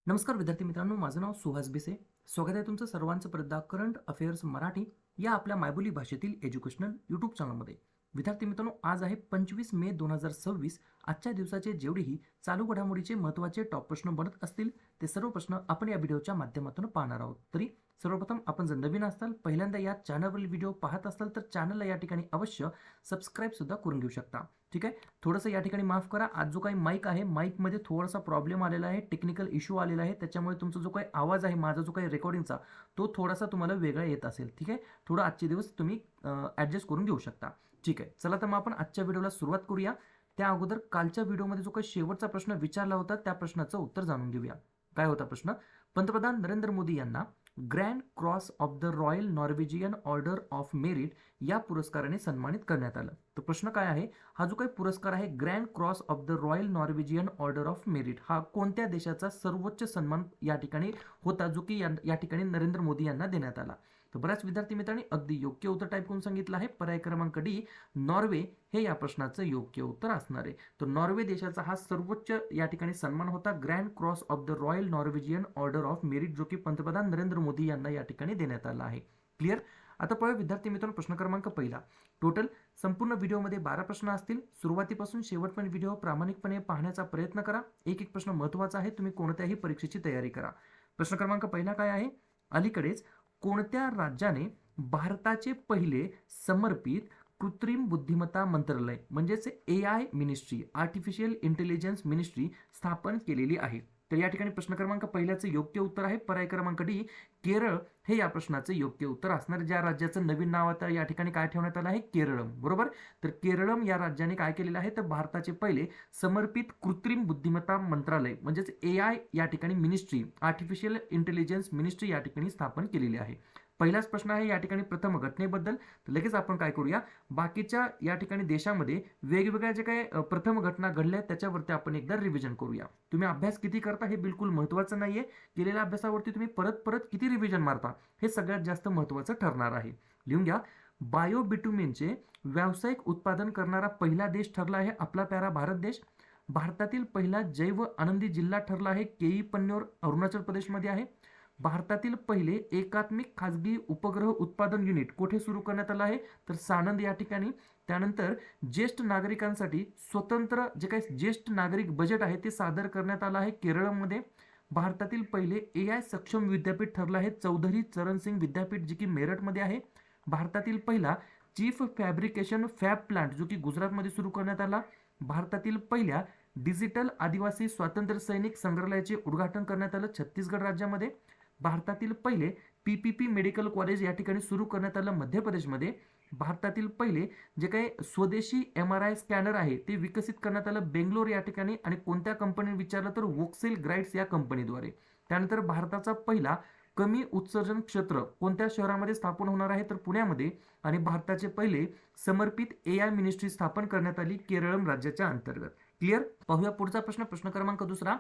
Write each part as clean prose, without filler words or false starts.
नमस्कार विद्यार्थी मित्रांनो, माझं नाव सुहास बिसे. स्वागत आहे तुमचं सर्वांचं परत करंट अफेअर्स मराठी या आपल्या मायबोली भाषेतील एज्युकेशनल यूट्यूब चॅनलमध्ये. विद्यार्थी मित्रांनो, आज आहे 25 मे 2026. आजच्या दिवसाचे जेवढेही चालू घडामोडीचे महत्त्वाचे टॉप प्रश्न बनत असतील ते सर्व प्रश्न आपण या व्हिडिओच्या माध्यमातून पाहणार आहोत. तरी सर्वप्रथम आपण जर नवीन असाल, पहिल्यांदा या चॅनलवरील व्हिडिओ पाहत असाल तर चॅनलला या ठिकाणी अवश्य सबस्क्राईब सुद्धा करून घेऊ शकता. ठीक आहे, थोडंसं या ठिकाणी माफ करा, आज जो काही माईक आहे माईकमध्ये थोडासा प्रॉब्लेम आलेला आहे, टेक्निकल इश्यू आलेला आहे, त्याच्यामुळे तुमचा जो काही आवाज आहे, माझा जो काही रेकॉर्डिंगचा, तो थोडासा तुम्हाला वेगळा येत असेल. ठीक आहे, थोडं आजचे दिवस तुम्ही ॲडजस्ट करून घेऊ शकता. ठीक आहे, चला तर मग आपण आजच्या व्हिडिओला सुरुवात करूया. त्या अगोदर कालच्या व्हिडिओमध्ये जो काही शेवटचा प्रश्न विचारला होता त्या प्रश्नाचं उत्तर जाणून घेऊया. काय होता प्रश्न? पंतप्रधान नरेंद्र मोदी यांना grand cross of the royal Norwegian order of merit या पुरस्काराने सन्मानित करण्यात आलं. तर प्रश्न काय आहे? हा जो काही पुरस्कार आहे grand cross of the royal Norwegian order of merit, हा कोणत्या देशाचा सर्वोच्च सन्मान या ठिकाणी होता, जो की या ठिकाणी नरेंद्र मोदी यांना देण्यात आला? तर बऱ्याच विद्यार्थी मित्रांनी अगदी योग्य उत्तर टाईप करून सांगितलं आहे. पर्याय क्रमांक डी, नॉर्वे हे या प्रश्नाचं योग्य उत्तर असणार आहे. तर नॉर्वे देशाचा हा सर्वोच्च या ठिकाणी सन्मान होता, grand cross of the royal Norwegian order of merit, जो की पंतप्रधान नरेंद्र मोदी यांना या ठिकाणी देण्यात आला आहे. क्लिअर? आता पाहूया विद्यार्थी मित्रांनो, प्रश्न क्रमांक पहिला. टोटल संपूर्ण व्हिडिओमध्ये 12 प्रश्न असतील. सुरुवातीपासून शेवटपर्यंत व्हिडिओ प्रामाणिकपणे पाहण्याचा प्रयत्न करा. एक एक प्रश्न महत्त्वाचा आहे, तुम्ही कोणत्याही परीक्षेची तयारी करा. प्रश्न क्रमांक पहिला काय आहे? अलीकडेच कोणत्या राज्याने भारताचे पहिले समर्पित कृत्रिम बुद्धिमत्ता मंत्रालय म्हणजेच AI ministry, artificial intelligence ministry स्थापन केलेली आहे? तर या ठिकाणी प्रश्न क्रमांक पहिल्याचं योग्य उत्तर आहे पर्याय क्रमांक डी, केरळ हे या प्रश्नाचं योग्य उत्तर असणार. ज्या राज्याचं नवीन नाव आता या ठिकाणी काय ठेवण्यात आलं आहे? केरळम. बरोबर. तर केरळम या राज्याने काय केलेलं आहे? तर भारताचे पहिले समर्पित कृत्रिम बुद्धिमत्ता मंत्रालय म्हणजेच AI या ठिकाणी मिनिस्ट्री, आर्टिफिशियल इंटेलिजन्स मिनिस्ट्री या ठिकाणी स्थापन केलेली आहे. पहिलाच प्रश्न आहे या ठिकाणी प्रथम घटनेबद्दल. तर लगेच आपण काय करूया, बाकीच्या या ठिकाणी देशामध्ये वेगवेगळ्या जे काही प्रथम घटना घडल्या त्याच्यावरती आपण एकदा रिव्हिजन करूया. तुम्ही अभ्यास किती करता हे बिलकुल महत्त्वाचं नाहीये, केलेल्या अभ्यासावरती तुम्ही परत परत किती रिव्हिजन मारता हे सगळ्यात जास्त महत्त्वाचं ठरणार आहे. लिहून घ्या. बायोबिट्युमेनचे व्यावसायिक उत्पादन करणारा पहिला देश ठरला आहे आपला प्यारा भारत देश. भारतातील पहिला जैव आनंदी जिल्हा ठरला आहे केई पन्नूर, अरुणाचल प्रदेशमध्ये आहे. भारतातील पहिले एकात्मिक खाजगी उपग्रह उत्पादन युनिट कुठे सुरू करण्यात आलं आहे? तर सानंद या ठिकाणी. त्यानंतर ज्येष्ठ नागरिकांसाठी स्वतंत्र जे काही ज्येष्ठ नागरिक बजेट आहे ते सादर करण्यात आलं आहे केरळमध्ये. भारतातील पहिले AI सक्षम विद्यापीठ ठरलं आहे चौधरी चरण सिंग विद्यापीठ, जे की मेरठमध्ये आहे. भारतातील पहिला चीफ फॅब्रिकेशन फॅब प्लांट जो की गुजरातमध्ये सुरू करण्यात आला. भारतातील पहिल्या डिजिटल आदिवासी स्वातंत्र्य सैनिक संग्रहालयाचे उद्घाटन करण्यात आलं छत्तीसगड राज्यामध्ये. भारतातील पहिले PPP मेडिकल कॉलेज या ठिकाणी सुरू करण्यात आलं मध्य प्रदेशमध्ये. भारतातील पहिले जे काही स्वदेशी MRI स्कॅनर आहे ते विकसित करण्यात आलं बेंगलोर या ठिकाणी, आणि कोणत्या कंपनीने विचारलं तर वोक्सेल ग्राइड्स या कंपनीद्वारे. त्यानंतर भारताचा पहिला कमी उत्सर्जन क्षेत्र कोणत्या शहरामध्ये स्थापन होणार आहे? तर पुण्यामध्ये. आणि भारताचे पहिले समर्पित AI मिनिस्ट्री स्थापन करण्यात आली केरळम राज्याच्या अंतर्गत. क्लिअर? पाहूया पुढचा प्रश्न. प्रश्न क्रमांक दुसरा.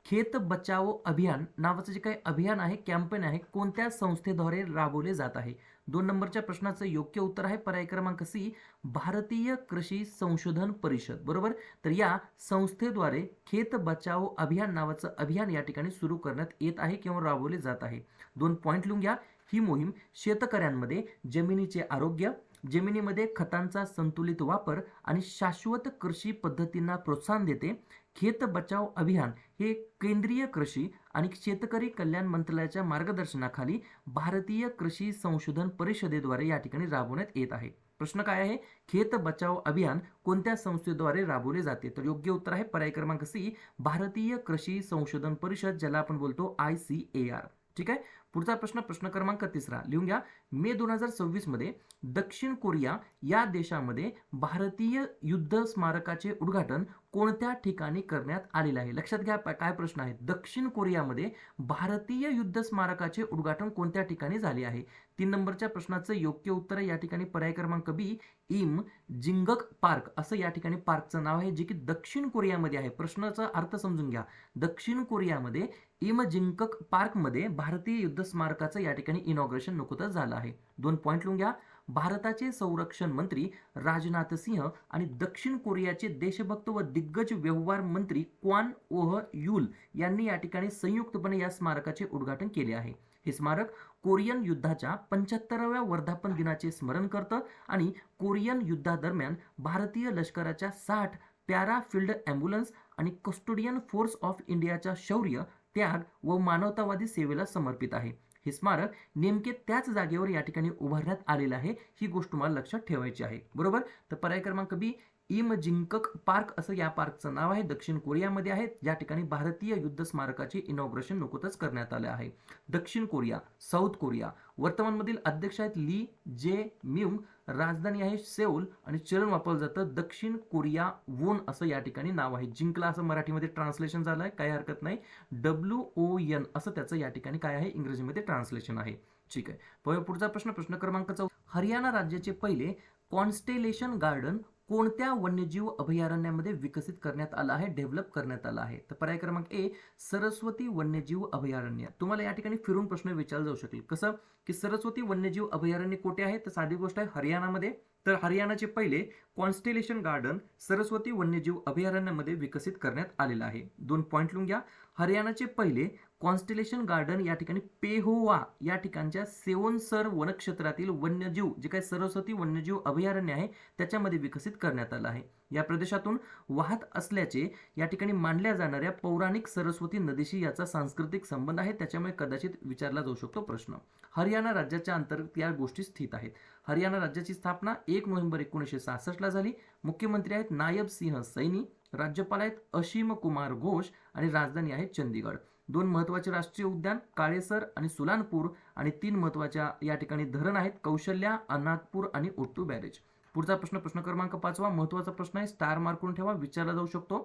खेत बचाओ अभियान नावाचं जे काही अभियान आहे, कॅम्पेन आहे, कोणत्या संस्थेद्वारे राबवले जात आहे? 2 नंबरच्या प्रश्नाचं योग्य उत्तर आहे पर्याय क्रमांक सी, भारतीय कृषी संशोधन परिषद. बरोबर. तर या संस्थेद्वारे खेत बचाओ अभियान नावाचं अभियान या ठिकाणी सुरू करण्यात येत आहे किंवा राबवले जात आहे. 2 पॉईंट लिहून घ्या. ही मोहीम शेतकऱ्यांमध्ये जमिनीचे आरोग्य, जमिनीमध्ये खतांचा संतुलित वापर आणि शाश्वत कृषी पद्धतींना प्रोत्साहन देते. खेत बचाओ अभियान हे केंद्रीय कृषी आणि शेतकरी कल्याण मंत्रालयाच्या मार्गदर्शनाखाली भारतीय कृषी संशोधन परिषदेद्वारे या ठिकाणी राबवण्यात येत आहे. प्रश्न काय आहे? खेत बचाओ अभियान कोणत्या संस्थेद्वारे राबवले जाते? तर योग्य उत्तर आहे पर्याय क्रमांक सी, भारतीय कृषी संशोधन परिषद, ज्याला आपण बोलतो ICAR. ठीक आहे. पुढचा प्रश्न. प्रश्न क्रमांक तिसरा लिहून घ्या. मे 2026 मध्ये दक्षिण कोरिया या देशामध्ये भारतीय युद्ध स्मारकाचे उद्घाटन कोणत्या ठिकाणी करण्यात आलेले आहे? लक्षात घ्या काय प्रश्न आहे. दक्षिण कोरियामध्ये भारतीय युद्ध स्मारकाचे उद्घाटन कोणत्या ठिकाणी झाले आहे? 3 नंबरच्या प्रश्नाचं योग्य उत्तर या ठिकाणी पर्याय क्रमांक बी, इम जिंगक पार्क असं या ठिकाणी पार्कचं नाव आहे, जे की दक्षिण कोरियामध्ये आहे. प्रश्नाचा अर्थ समजून घ्या. दक्षिण कोरियामध्ये इम जिंकक पार्कमध्ये भारतीय युद्ध स्मारकाचं या ठिकाणी इनॉग्रेशन नुकतंच झालं आहे. 2 पॉईंट लिहून घ्या. भारताचे संरक्षण मंत्री राजनाथ सिंह आणि दक्षिण कोरियाचे देशभक्त व दिग्गज व्यवहार मंत्री क्वान ओह युल यांनी या ठिकाणी संयुक्तपणे या स्मारकाचे उद्घाटन केले आहे. हे स्मारक कोरियन युद्धाच्या 75व्या वर्धापन दिनाचे स्मरण करतं आणि कोरियन युद्धादरम्यान भारतीय लष्कराच्या 60 पॅरा फील्ड ॲम्ब्युलन्स आणि कस्टोडियन फोर्स ऑफ इंडियाच्या शौर्य, त्याग व मानवतावादी सेवेला समर्पित आहे. हे स्मारक नेमके त्याच जागेवर या ठिकाणी उभारण्यात आलेलं आहे. ही गोष्ट तुम्हाला लक्षात ठेवायची आहे. बरोबर. तर पर्याय क्रमांक बी, इम जिंकक पार्क असं या पार्कचं नाव आहे. दक्षिण कोरियामध्ये आहे. या ठिकाणी भारतीय युद्ध स्मारकाचे इनॉग्रेशन नुकतंच करण्यात आले आहे. दक्षिण कोरिया, साऊथ कोरिया, वर्तमानमधील अध्यक्ष आहेत ली जे म्यूंग, राजधानी आहे सेऊल आणि चलन वापरलं जातं दक्षिण कोरिया वोन असं या ठिकाणी नाव आहे. जिंकला असं मराठीमध्ये ट्रान्सलेशन झालं आहे, काही हरकत नाही. WON असं त्याचं या ठिकाणी काय आहे, इंग्रजीमध्ये ट्रान्सलेशन आहे. ठीक आहे. पुढचा प्रश्न, प्रश्न क्रमांक 4. हरियाणा राज्याचे पहिले कॉन्स्टेलेशन गार्डन कोणत्या वन्यजीव अभयारण्यामध्ये विकसित करण्यात आलं आहे, डेव्हलप करण्यात आलं आहे? तर पर्याय क्रमांक ए, सरस्वती वन्यजीव अभयारण्य. तुम्हाला या ठिकाणी फिरून प्रश्न विचारला जाऊ शकेल. कसं की सरस्वती वन्यजीव अभयारण्य कुठे आहे? तर साधी गोष्ट आहे, हरियाणामध्ये. तर हरियाणाचे पहिले कॉन्स्टेलेशन गार्डन सरस्वती वन्यजीव अभयारण्यामध्ये विकसित करण्यात आलेलं आहे. 2 पॉईंट लिहून घ्या. हरियाणाचे पहिले कॉन्स्टेलेशन गार्डन या ठिकाणी पेहोवा या ठिकाणच्या सेवनसर वनक्षेत्रातील वन्यजीव जे काही सरस्वती वन्यजीव अभयारण्य आहे त्याच्यामध्ये विकसित करण्यात आलं आहे. या प्रदेशातून वाहत असल्याचे या ठिकाणी मानल्या जाणाऱ्या पौराणिक सरस्वती नदीशी याचा सांस्कृतिक संबंध आहे. त्याच्यामुळे कदाचित विचारला जाऊ शकतो प्रश्न. हरियाणा राज्याच्या अंतर्गत या गोष्टी स्थित आहेत. हरियाणा राज्याची स्थापना 1 नोव्हेंबर 1966 ला झाली. मुख्यमंत्री आहेत नायब सिंह सैनी, राज्यपाल आहेत असीम कुमार घोष आणि राजधानी आहे चंदीगड. 2 महत्त्वाचे राष्ट्रीय उद्यान काळेसर आणि सुलानपूर आणि 3 महत्त्वाच्या या ठिकाणी धरण आहेत कौशल्या, अनाथपूर आणि ओट्टू बॅरेज. पुढचा प्रश्न, प्रश्न क्रमांक 5. महत्त्वाचा प्रश्न आहे, स्टार मार्क करून ठेवा, विचारला जाऊ शकतो.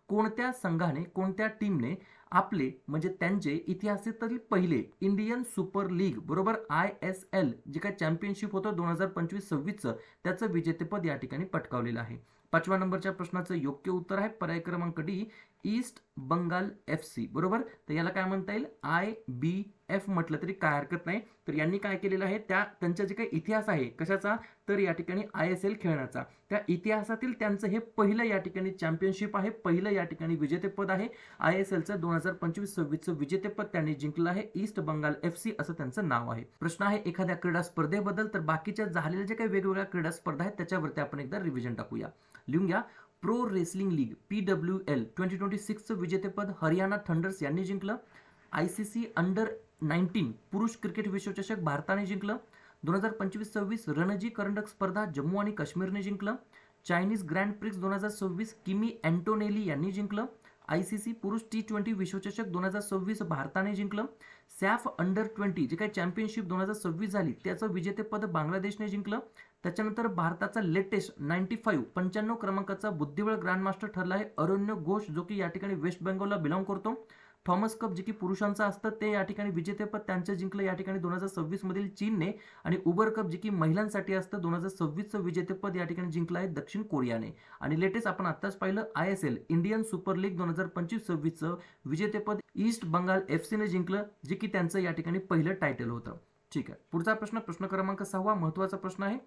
कोणत्या संघाने, कोणत्या टीमने आपले म्हणजे त्यांचे इतिहासातील पहिले इंडियन सुपर लीग बरोबर ISL जे काही चॅम्पियनशिप होतं 2025-26चं त्याचं विजेतेपद या ठिकाणी पटकावलेलं आहे? 5व्या नंबरच्या प्रश्नाचं योग्य उत्तर आहे पर्याय क्रमांक डी, ईस्ट बंगाल FC बरोबर. तर याला काय म्हणता येईल, IBF म्हटलं तरी काय हरकत नाही. तर यांनी काय केलेलं आहे, त्यांचा जे काही इतिहास आहे कशाचा, तर या ठिकाणी ISL खेळण्याचा, त्या इतिहासातील त्यांचं हे पहिलं या ठिकाणी चॅम्पियनशिप आहे, पहिलं या ठिकाणी विजेतेपद आहे. ISLचं 2025-26चं विजेतेपद त्यांनी जिंकलं आहे. ईस्ट बंगाल FC असं त्यांचं नाव आहे. प्रश्न आहे एखाद्या क्रीडा स्पर्धेबद्दल, तर बाकीच्या झालेल्या जे काही वेगवेगळ्या क्रीडा स्पर्धा आहेत त्याच्यावरती आपण एकदा रिव्हिजन टाकूया. लिहून घ्या. प्रो रेसलिंग लीग PWL 2026चं विजेतेपद हरियाणा थंडर्स यांनी जिंकलं. ICC अंडर-19 पुरुष क्रिकेट विश्वचषक भारताने जिंकलं. 2025-26 रणजी करंडक स्पर्धा जम्मू आणि काश्मीरने जिंकलं. चायनीज ग्रँड प्रिक्स 2026 किमी अँटोनेली यांनी जिंकलं. ICC पुरुष T20 विश्वचषक 2026 भारताने जिंकलं. सॅफ अंडर-20 जे काही चॅम्पियनशिप 2026 झाली त्याचं विजेतेपद बांगलादेशने जिंकलं. त्याच्यानंतर भारताचा लेटेस्ट 95 क्रमांकाचा बुद्धिबळ ग्रँडमास्टर ठरला आहे अरण्य घोष, जो की या ठिकाणी वेस्ट बेंगॉलला बिलॉंग करतो. थॉमस कप जे की पुरुषांचं असतं ते या ठिकाणी विजेतेपद त्यांचं जिंकलं या ठिकाणी 2026 मधील चीनने. आणि उबर कप जे की महिलांसाठी असतं 2026चं विजेतेपद या ठिकाणी जिंकलं आहे दक्षिण कोरियाने. आणि लेटेस्ट आपण आत्ताच पाहिलं ISL इंडियन सुपर लीग 2025-26चं विजेतेपद ईस्ट बंगाल FC ने जिंकलं, जे की त्यांचं या ठिकाणी पहिलं टायटल होतं. ठीक आहे. पुढचा प्रश्न, प्रश्न क्रमांक 6. महत्त्वाचा प्रश्न आहे,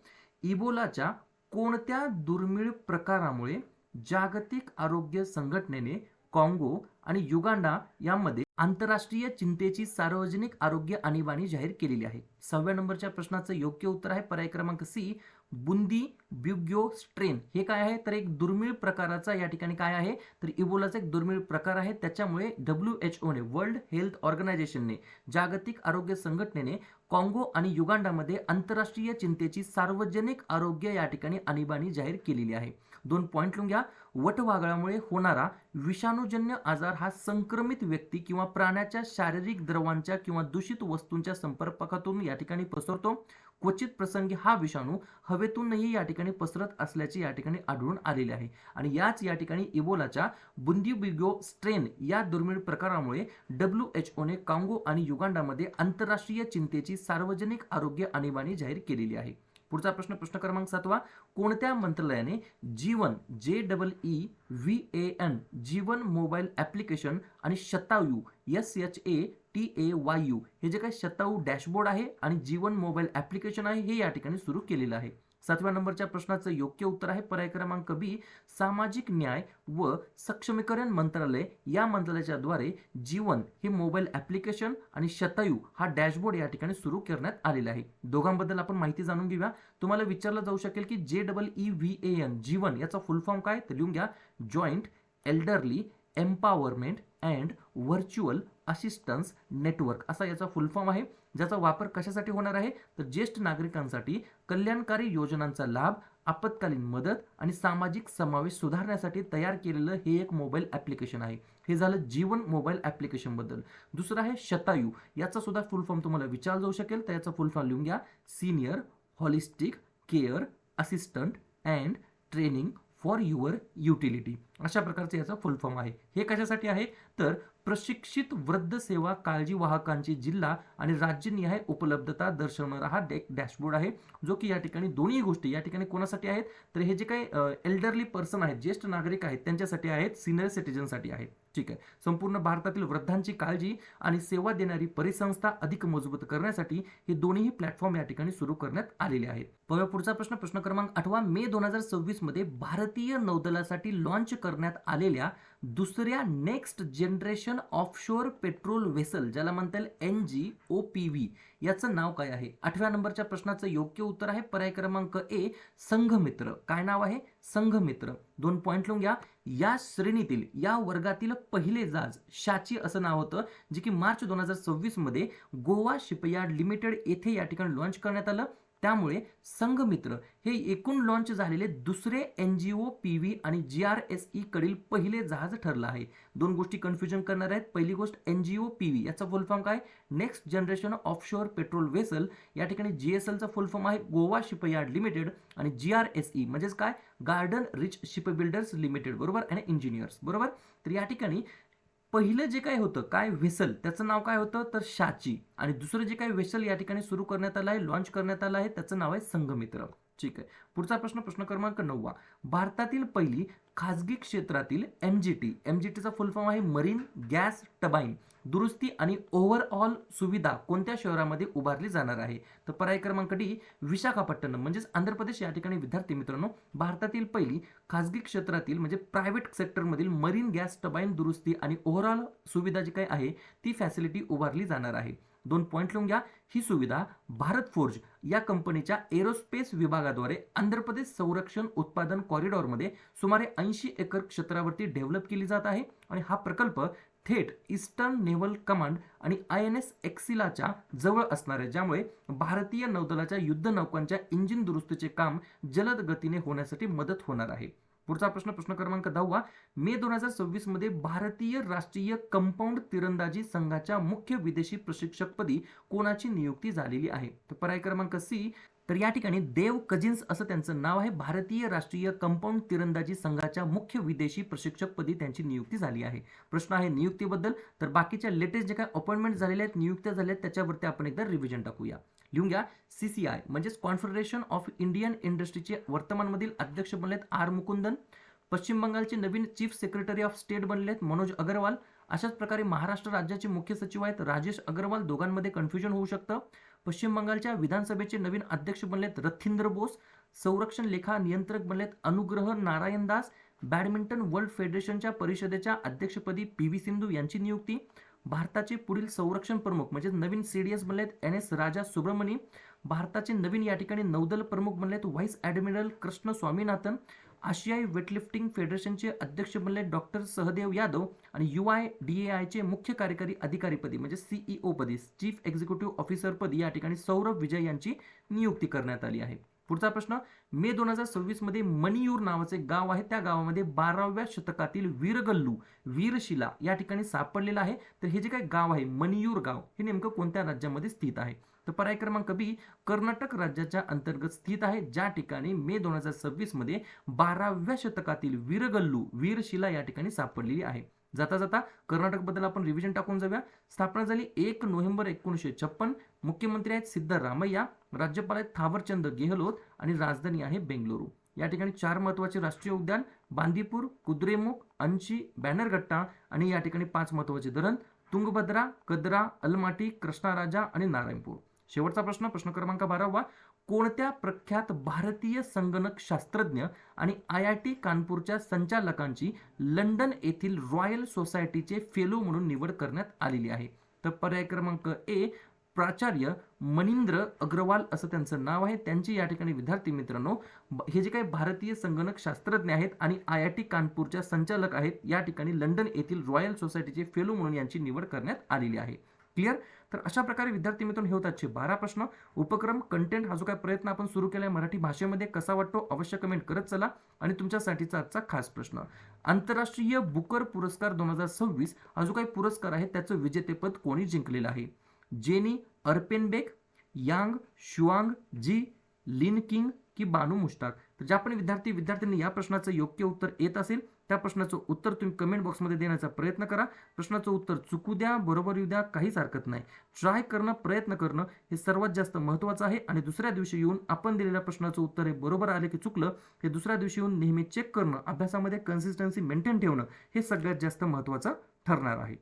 इबोलाच्या कोणत्या दुर्मिळ प्रकारामुळे जागतिक आरोग्य संघटनेने काँगो आणि युगांडा यामध्ये आंतरराष्ट्रीय चिंतेची सार्वजनिक आरोग्य आणीबाणी जाहीर केलेली आहे? 6व्या नंबरच्या प्रश्नाचं योग्य उत्तर आहे पर्याय क्रमांक सी, बुंदी ब्युग्यो स्ट्रेन. हे काय आहे, तर एक दुर्मिळ प्रकाराचा या ठिकाणी काय आहे, तर इबोलाचा एक दुर्मिळ प्रकार आहे. त्याच्यामुळे WHO ने, वर्ल्ड हेल्थ ऑर्गनायझेशनने, जागतिक आरोग्य संघटनेने काँगो आणि युगांडामध्ये आंतरराष्ट्रीय चिंतेची सार्वजनिक आरोग्य या ठिकाणी आणीबाणी जाहीर केलेली आहे. 2 पॉईंट लिहून घ्या. वटवाघळामुळे होणारा विषाणूजन्य आजार हा संक्रमित व्यक्ती किंवा प्राण्याच्या शारीरिक द्रवांच्या किंवा दूषित वस्तूंच्या संपर्कातून या ठिकाणी पसरतो. क्वचित प्रसंगी हा विषाणू हवेतूनही या ठिकाणी पसरत असल्याचे या ठिकाणी आढळून आलेले आहे. आणि याच या ठिकाणी इबोलाच्या बुंदीब्युग्यो स्ट्रेन या दुर्मिळ प्रकारामुळे WHO ने काँगो आणि युगांडामध्ये आंतरराष्ट्रीय चिंतेची सार्वजनिक आरोग्य आणीबाणी जाहीर केलेली आहे. पुढचा प्रश्न, प्रश्न क्रमांक 7. कोणत्या मंत्रालयाने जीवन JEEVAN जीवन मोबाईल ॲप्लिकेशन आणि शतायू SHA TAYU हे जे काही शतायू डॅशबोर्ड आहे आणि जीवन मोबाईल ॲप्लिकेशन आहे हे या ठिकाणी सुरू केलेलं आहे. 7व्या नंबरच्या प्रश्नाचं योग्य उत्तर आहे पर्याय क्रमांक बी, सामाजिक न्याय व सक्षमीकरण मंत्रालय या मंत्रालयाच्या द्वारे जीवन हे मोबाईल ॲप्लिकेशन आणि शतायू हा डॅशबोर्ड या ठिकाणी सुरू करण्यात आलेला आहे. दोघांबद्दल आपण माहिती जाणून घेऊया. तुम्हाला विचारलं जाऊ शकेल की JEEVAN जीवन याचा फुल फॉर्म काय, तर लिहून घ्या joint elderly empowerment and virtual assistance network असा याचा फुल फॉर्म आहे, ज्याचा वापर कशासाठी होणार आहे तर ज्येष्ठ नागरिकांसाठी कल्याणकारी योजनांचा लाभ, आपत्कालीन मदत आणि सामाजिक समावेश सुधारण्यासाठी तयार केलेलं हे एक मोबाईल ॲप्लिकेशन आहे. हे झालं जीवन मोबाईल ॲप्लिकेशन बद्दल. दुसरं आहे शतायू, याचा सुद्धा फुल फॉर्म तुम्हाला विचारला जाऊ शकेल, तर याचा फुल फॉर्म लिहून घ्या senior holistic care assistant and training for your utility अशा प्रकारचे याचा फुल फॉर्म आहे. हे कशासाठी आहे तर प्रशिक्षित वृद्ध सेवा काळजी वाहकांची जिल्हा आणि राज्यनिहाय उपलब्धता दर्शवणारा हा डॅशबोर्ड आहे, जो की या ठिकाणी दोन्ही गोष्टी या ठिकाणी कोणासाठी आहेत तर हे जे काही एल्डरली पर्सन आहेत, ज्येष्ठ नागरिक आहेत त्यांच्यासाठी आहेत, सिनियर सिटीजनसाठी आहेत. ठीक आहे. संपूर्ण भारतातील वृद्धांची काळजी आणि सेवा देणारी परिसंस्था अधिक मजबूत करण्यासाठी हे दोन्ही प्लॅटफॉर्म या ठिकाणी सुरू करण्यात आलेले आहेत. पुढचा प्रश्न क्रमांक 8 मे 2026 मध्ये भारतीय नौदलासाठी लॉन्च करण्यात आलेल्या दुसऱ्या next generation offshore petrol vessel ज्याला म्हणता येईल NGOPV याचं नाव काय आहे. 8व्या नंबरच्या प्रश्नाचं योग्य उत्तर आहे पर्याय क्रमांक ए संघमित्र. काय नाव आहे संघमित्र. 2 पॉइंट लिहून घ्या. या श्रेणीतील या वर्गातील पहिले जहाज शाची असं नाव होतं, जे की मार्च 2026 मध्ये गोवा शिपयार्ड लिमिटेड येथे या ठिकाणी लॉन्च करण्यात आलं. त्यामुळे संघमित्र हे एकूण लॉन्च झालेले दुसरे NGOPV आणि GRSE कडील पहिले जहाज ठरलं आहे. दोन गोष्टी कन्फ्युजन करणार आहेत. पहिली गोष्ट NGOPV याचा फुल फॉर्म काय next generation offshore petrol vessel, या ठिकाणी GSL चा फुल फॉर्म आहे गोवा शिपयार्ड लिमिटेड आणि GRSE म्हणजेच काय garden rich ship builders limited बरोबर आणि इंजिनियर्स बरोबर. तर या ठिकाणी पहिलं जे काय होतं काय व्हेसल त्याचं नाव काय होतं तर शाची, आणि दुसरं जे काही व्हेसल या ठिकाणी सुरू करण्यात आलं आहे लॉन्च करण्यात आलं आहे त्याचं नाव आहे संघमित्र. ठीक आहे. पुढचा प्रश्न क्रमांक 9 भारतातील पहिली खाजगी क्षेत्रातील MGTचा फुल फॉर्म आहे मरीन गॅस टर्बाइन दुरुस्ती आणि ओव्हरऑल सुविधा कोणत्या शहरामध्ये उभारली जाणार आहे तर पर्याय क्रमांक डी विशाखापट्टणम म्हणजेच आंध्र प्रदेश. या ठिकाणी विद्यार्थी मित्रांनो भारतातील पहिली खाजगी क्षेत्रातील म्हणजे प्रायव्हेट सेक्टरमधील मरीन गॅस टर्बाइन दुरुस्ती आणि ओव्हरऑल सुविधा जी काही आहे ती फॅसिलिटी उभारली जाणार आहे. 2 पॉइंट लिहून घ्या. ही सुविधा भारत फोर्ज या कंपनीच्या एरोस्पेस विभागाद्वारे आंध्र प्रदेश संरक्षण उत्पादन कॉरिडॉरमध्ये सुमारे 80 एकर क्षेत्रावरती डेव्हलप केली जात आहे आणि हा प्रकल्प थेट ईस्टर्न नेव्हल कमांड आणि INS एक्सिलाच्या जवळ असणार आहे, ज्यामुळे भारतीय नौदलाच्या युद्ध नौकांच्या इंजिन दुरुस्तीचे काम जलद गतीने होण्यासाठी मदत होणार आहे. पुढचा प्रश्न क्रमांक 10 मे 2026 मध्ये भारतीय राष्ट्रीय कंपाऊंड तिरंदाजी संघाच्या मुख्य विदेशी प्रशिक्षकपदी कोणाची नियुक्ती झालेली आहे तर पर्याय क्रमांक सी. तर या ठिकाणी देव कजिन्स असं त्यांचं नाव आहे. भारतीय राष्ट्रीय कंपाऊंड तिरंदाजी संघाच्या मुख्य विदेशी प्रशिक्षकपदी त्यांची नियुक्ती झाली आहे. प्रश्न आहे नियुक्तीबद्दल, तर बाकीच्या लेटेस्ट जे काही अपॉइंटमेंट झालेल्या आहेत नियुक्त्या झाल्या आहेत त्याच्यावरती आपण एकदा रिव्हिजन टाकूया. लिहून घ्या. CCI म्हणजेच कॉन्फेडरेशन ऑफ इंडियन इंडस्ट्रीचे वर्तमानमधील अध्यक्ष बनलेत R मुकुंदन. पश्चिम बंगालचे नवीन चीफ सेक्रेटरी ऑफ स्टेट बनलेत मनोज अग्रवाल. अशाच प्रकारे महाराष्ट्र राज्याचे मुख्य सचिव आहेत राजेश अग्रवाल. दोघांमध्ये कन्फ्युजन होऊ शकतं. पश्चिम बंगालच्या विधानसभेचे नवीन अध्यक्ष बनलेत रथिंद्र बोस. संरक्षण लेखा नियंत्रक बनलेत अनुग्रह नारायण दास. बॅडमिंटन वर्ल्ड फेडरेशनच्या परिषदेच्या अध्यक्षपदी PV सिंधू यांची नियुक्ती. भारताचे पुढील संरक्षण प्रमुख म्हणजे नवीन CDS बनलेत NS राजा सुब्रमणी. भारताचे नवीन या ठिकाणी नौदल प्रमुख बनलेत व्हाईस ॲडमिरल कृष्ण स्वामीनाथन. आशियाई वेटलिफ्टिंग फेडरेशनचे अध्यक्ष बनले डॉक्टर सहदेव यादव आणि UIDAIचे मुख्य कार्यकारी अधिकारीपदी म्हणजे CEO पदी चीफ एक्झिक्युटिव्ह ऑफिसर पदी या ठिकाणी सौरभ विजय यांची नियुक्ती करण्यात आली आहे. पुढचा प्रश्न मे 2026 मध्ये मणियूर नावाचे गाव आहे, त्या गावामध्ये 12व्या शतकातील वीरगल्लू वीरशिला या ठिकाणी सापडलेला आहे. तर हे जे काही गाव आहे मणियूर गाव हे नेमकं कोणत्या राज्यामध्ये स्थित आहे तर पर्याय क्रमांक बी कर्नाटक राज्याच्या अंतर्गत स्थित आहे, ज्या ठिकाणी मे 2026 मध्ये 12व्या शतकातील वीरगल्लू वीरशिला या ठिकाणी सापडलेली आहे. जाता जाता कर्नाटक बद्दल आपण रिव्हिजन टाकून जाऊया. स्थापना झाली 1 नोव्हेंबर 1956. मुख्यमंत्री आहेत सिद्धरामय्या. राज्यपाल आहेत थावरचंद गेहलोत आणि राजधानी आहे बेंगलुरू. या ठिकाणी 4 महत्त्वाचे राष्ट्रीय उद्यान बांदीपूर, कुद्रेमुख, अंशी, बॅनरघट्टा आणि या ठिकाणी 5 महत्त्वाचे धरण तुंगभद्रा, कद्रा, अलमाटी, कृष्णाराजा आणि नारायणपूर. शेवटचा प्रश्न, प्रश्न क्रमांक 12वा. कोणत्या प्रख्यात भारतीय संगणक शास्त्रज्ञ आणि IIT कानपूरच्या संचालकांची लंडन येथील रॉयल सोसायटीचे फेलो म्हणून निवड करण्यात आलेली आहे? तर पर्याय क्रमांक ए, प्राचार्य मनिंद्र अग्रवाल असं त्यांचं नाव आहे. त्यांची या ठिकाणी विद्यार्थी मित्रांनो हे जे काही भारतीय संगणक शास्त्रज्ञ आहेत आणि IIT कानपूरच्या संचालक आहेत, या ठिकाणी लंडन येथील रॉयल सोसायटीचे फेलो म्हणून यांची निवड करण्यात आलेली आहे. क्लिअर? तर अशा प्रकारे विद्यार्थी मित्रांनो हे होतात 12 प्रश्न. उपक्रम कंटेंट हा जो काही प्रयत्न आपण सुरू केलाय मराठी भाषेमध्ये कसा वाटतो अवश्य कमेंट करत चला. आणि तुमच्यासाठीचा आजचा खास प्रश्न, आंतरराष्ट्रीय बुकर पुरस्कार 2026 हा जो काही पुरस्कार आहे त्याचं विजेतेपद कोणी जिंकलेलं आहे? जेनी अर्पेनबेक, यांग शुआंग जी, लिन किंग की बानू मुश्ताक? तर ज्या पण विद्यार्थ्यांनी या प्रश्नाचं योग्य उत्तर येत असेल त्या प्रश्नाचं उत्तर तुम्ही कमेंट बॉक्समध्ये देण्याचा प्रयत्न करा. प्रश्नाचं उत्तर चुकू द्या, बरोबर येऊ द्या, काहीच हरकत नाही. ट्राय करणं, प्रयत्न करणं हे सर्वात जास्त महत्त्वाचं आहे. आणि दुसऱ्या दिवशी येऊन आपण दिलेल्या प्रश्नाचं उत्तर हे बरोबर आले की चुकलं हे दुसऱ्या दिवशी येऊन नेहमी चेक करणं, अभ्यासामध्ये कन्सिस्टन्सी मेंटेन ठेवणं हे सगळ्यात जास्त महत्त्वाचं ठरणार आहे.